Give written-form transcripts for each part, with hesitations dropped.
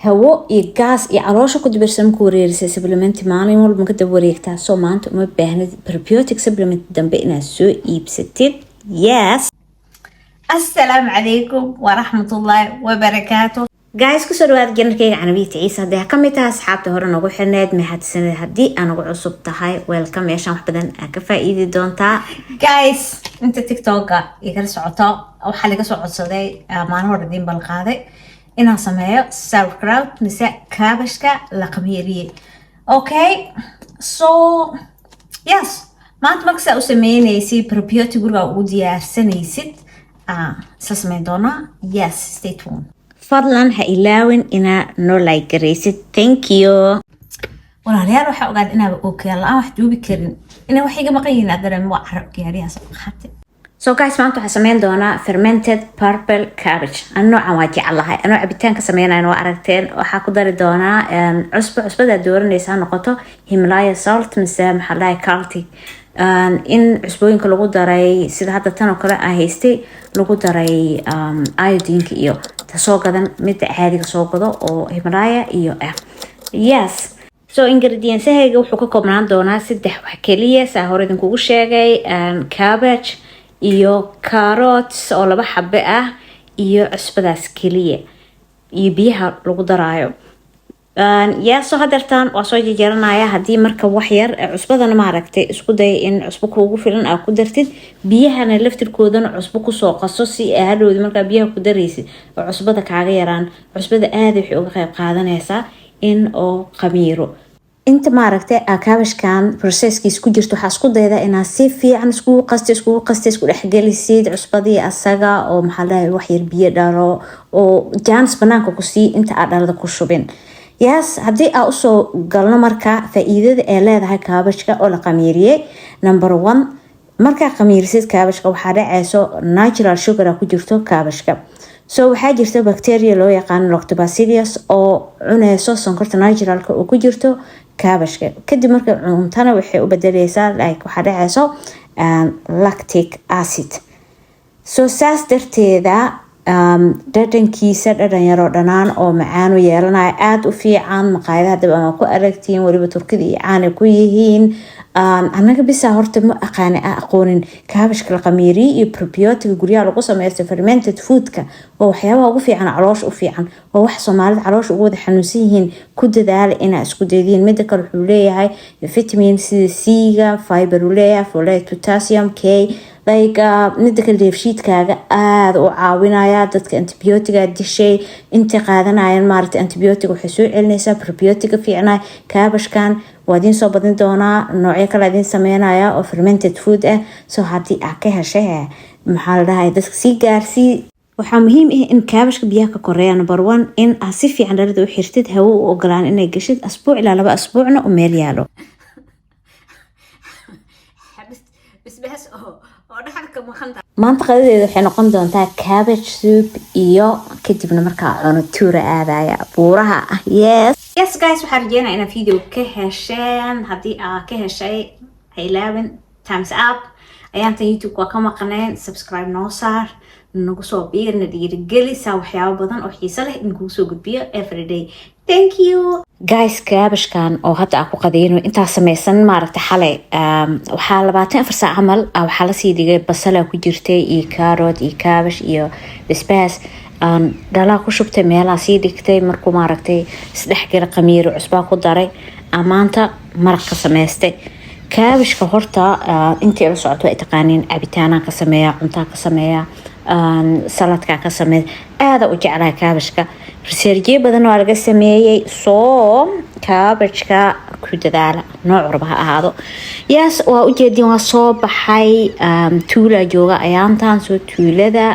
هو يقاس يعروش كنت برسم كوريرس سبلمنت مالي مول ممكن توريكتا سو مانت وما بهنا بروبيوتيك سبلمنت دنبئنا سو يبستيت يس. السلام عليكم ورحمة الله وبركاته جايز كسر واد جنركي عن بيت عيسى ده كم متى أصحاب تهور نقول حناد مهات السنة هدي أنا قول عصب تهاي ويلكم يا شام بدن أكفى إيدي دونتا جايز أنت تيك توك يجلس عطاء أو حلقة صعود صدي ما نور الدين بالقاضي إنها سمايا ساوكراوت مساء كابشكا لقميرية أوكي سو يس ما أنت مكسا أسمينيسي بروبيوتي قرقا وديار سنيسيد سلسمين دونا يس stay tuned فضلا هإلاوين إنا نو لايك ريسيد ثانك يو walaalyaal waxa ogaad inaaba ookiyaal la'aan wax duubi karin ina wax iga maqayin adaran waa carab gaariyaha soo qaatay so guys maanta waxaan sameyn doonaa fermented purple cabbage noocan waa jecelahay anoo cabitaan ka sameynayna waa aragteen waxaa ku dari doonaa cusbada dooranaysa noqoto Himalaya salt mise maxaa la kalti in cusbooyinka lagu daray sida hadda tan oo kale ah haystay lagu daray iodine iyo tasoo gadan mid caadiga soo gado oo Himalaya iyo yes so ingredients hayga wuxuu ka koobnaan doonaa saddex wax kaliya saa hore idin kugu sheegay cabbage iyo carrots oo laba xabbe ah iyo cusbadaas kaliya iyo biyaha lagu daraayo yaa soo hadartaan waa soo jejeranaya haddii marka wax yar cusbadana ma aragtay isku day in cusbo kuugu filan aad ku dartid biyahana laftirkoodana cusbo kusoo qaso si aadhoodi markaa biyaha ku daraysid oo cusbada kaaga yaraan cusbada aad waxay uga qayb qaadanaysaa in oo qamiiro inta ma aragtay kaabashkan processkiis ku jirto waxa isku dayda inaad si fiican isku qastay isku dhexgelisid cusbadii asaga oo maxaa la wax yar biyo dharo oo jaanis banaanka ku sii inta aad dhalada ku shubin yes haddii aad usoo galno marka faa'iidada ay leedahay kaabashka oo la qamiiriyay number 1 markaa qamiirisid kaabashka waxaa dhacayso natural sugar ku jirto kaabashka so waxaa jirta bacteria loo yaqaan lactobacillus oo cunayso sonkorta naturalka oo ku jirto kaabashka kadib markay cuntana waxay u bedelaysaa like waxaa dhacayso lactic acid so saas darteeda dhadhankiisa dhadhan yaroo dhanaan oo macaan u yeelanaya aada u fiican maqaayadaha dab ama ku aragtiin waliba turkida iyo caana ku yihiin anaga bisa horta ma aqoonin kaabashka la qamiiriyay iyo probiotic guryaha lagu sameeyo fermented foodka oo waxyaabaha ugu fiican caloosha u fiican oo wax Soomaalida caloosha ugu wada xanuunsan yihiin ku dadaal inaa isku deedin mid kale wuxuu leeyahay vitamin C ga fiber u leeyahay folate potassium K like midda kale dheefshiidkaaga aad u caawinaya dadka antibiyootiga dishay inta qaadanayaan maaragtay antibiyootiga waxay soo celinaysaa probiotic fiicnaa kaabashkan waadin soo badin doonaa noocyo kale idin sameynaya oo fermented food ah soo haddii aad ka heshay maxaa la dhahay dadka si gaarsii waxaa muhiim ah in kaabashka biyaha ka koreeya number 1 in aad si fiican dhalada u xirtid hawo u ogolaan inay gashid asbuuc ilaa 2 asbuucna u meel yaalo maanta qadadeedu waxay noqon doontaa cabbage soup iyo kadibna markaa cuno tuura aadaya buuraha yes guys waxaan rajeynayaa inaad video ka hesheen haddii aad ka heshay ha ilaawin thumbs up ayaanta youtube waa ka maqneen subscribe noo saar nagu soo biirna dhiirigeli saa waxyaabo badan oo xiiso leh in kugu soo gudbiyo everyday thank you guys kaabashkan oo hadda aan ku qadeyno intaa sameysan maaragtay xalay waxaa 24 saac camal waxaa la sii dhigay basal ku jirtay iyo carrot iyo kaabash iyo basbaas dhalaa ku shubtay meelaha sii dhigtay markuu maaragtay isdhexgal qamiiro cusbaa ku daray amaanta maraq ka sameystay kaabashka horta intii la socoto ay taqaaniin cabitaanaan ka sameeyaa cuntaa ka sameeyaa saladka ka sameeyaa aad u jeclahay kaabashka research badan oo laga sameeyay soo kaabashka ku dadaala nooc walba ha ahaado yes waa u jeedin waa soo baxay tuula jooga ayaantan soo tuulada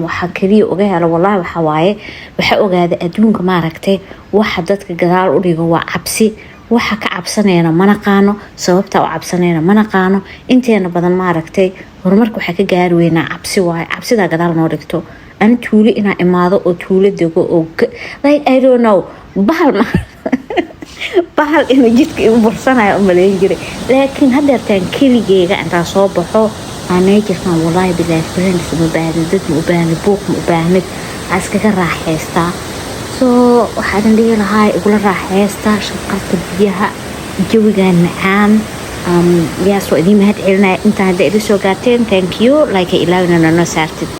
waxa kaliya uga helo wallahi waxa waaye waxa ogaada adduunka maaragtay waxa dadka gadaal u dhigo waa cabsi waxa ka cabsanayna ma naqaano sababta oo cabsanayna ma naqaano inteena badan maaragtay horumarka waxa ka gaari weynaa cabsi waaye cabsida gadaal noo dhigto aan tuulo ina imaado oo tuulo dego oo like I don't know bahal inuu jidka igu bursanayo umaleyn jiray laakiin haddeertaan keligeyga intaa soo baxo aanay jirtaan wallahi bilaah brand ma baahna dad ma baahna buuq ma baahna askaga raaxaystaa so waxaan dhihi lahaa igula raaxaysta shaqalka biyaha jawigan macaan yaa soo idin mahad celinaya inta hadda idin soo gaarteen thank you like ilaawina noo saartid